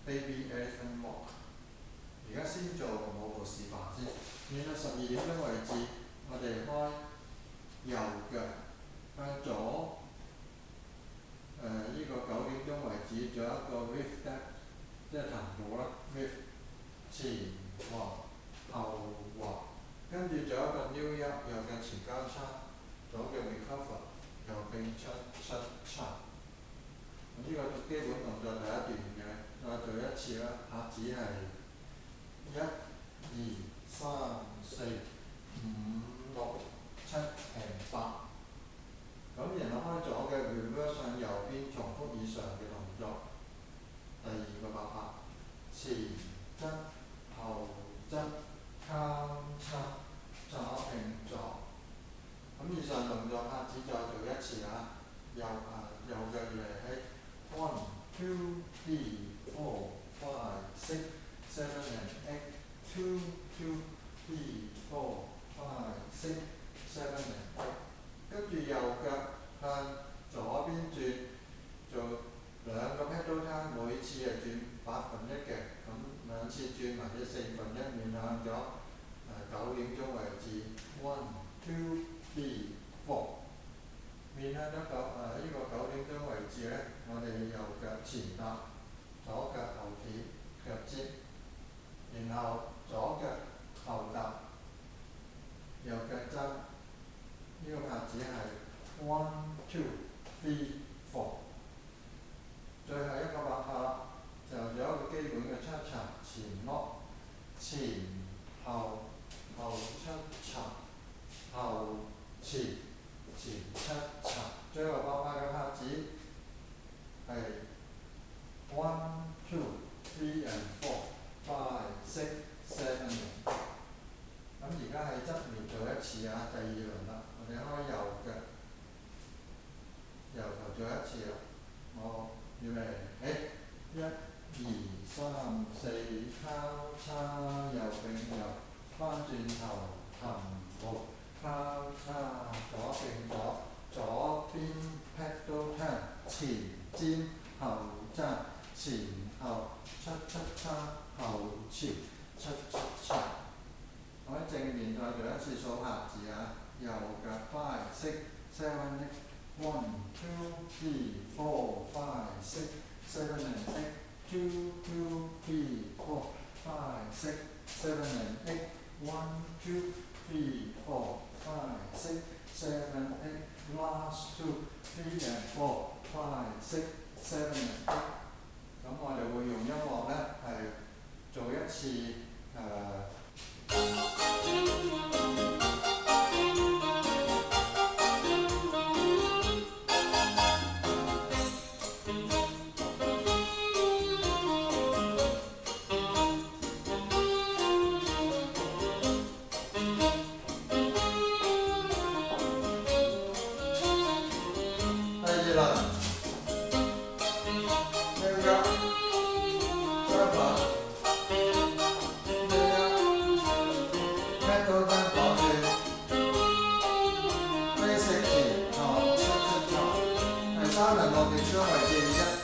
Baby Elephant Walk。而家先做舞步示範先。練到12點鐘為止，我哋開右腳向左。呢個9點鐘為止，仲有一個 with step， 即係彈步啦 ，with 前滑後滑，跟住仲有一個 new up， 右腳前交叉，左腳 recover， 右並出叉。咁呢個基本動作第一段嘅，再做一次啦。拍子係1、2、3、4、5、6、7、8。咁然後開左嘅 reverse 向右邊，重複以上嘅動作。第二個8拍，前側後側交叉左並左。咁以上動作拍子再做一次啊！右腳嚟起 1、2、3、4、5、6、7、8 2、2、3、4、5、6、7、8。跟住右腳向左邊轉，做2個 pedal turn， 每次係轉1/8嘅，咁2次轉或者1/4，面向咗9點鐘為止。1、2、3、4。面向咗呢個9點鐘為止咧，我哋右腳前踏，左腳後貼腳尖，然後左腳後踏，右腳踭。呢個拍子係1、2、3、4。最後一個8拍就有一個基本嘅cha-cha前落，前後後cha-cha，後前前cha-cha。最後8拍嘅拍子係1、2、3 and 4、5、6、7。咁而家喺側面做一次啊，第2輪啦。我哋開右腳，由頭做一次啦。我預備起1、2、3、4，交叉右並右，翻轉頭行步，交叉左並左，左邊 pedal turn， 前尖後踭，前後cha-cha-cha， 後前cha-cha-cha。我喺正面再做一次數拍子啊，右腳5、6、7、8。1、2、3、4、5、6、7、8。2、2、3、4、5、6、7、8。1、2、3、4、5、6、7、8。Last 2、3 and 4、5、6、7 and 8。咁我哋會用音樂咧係做一次第2輪。3輪6點鐘為止，1、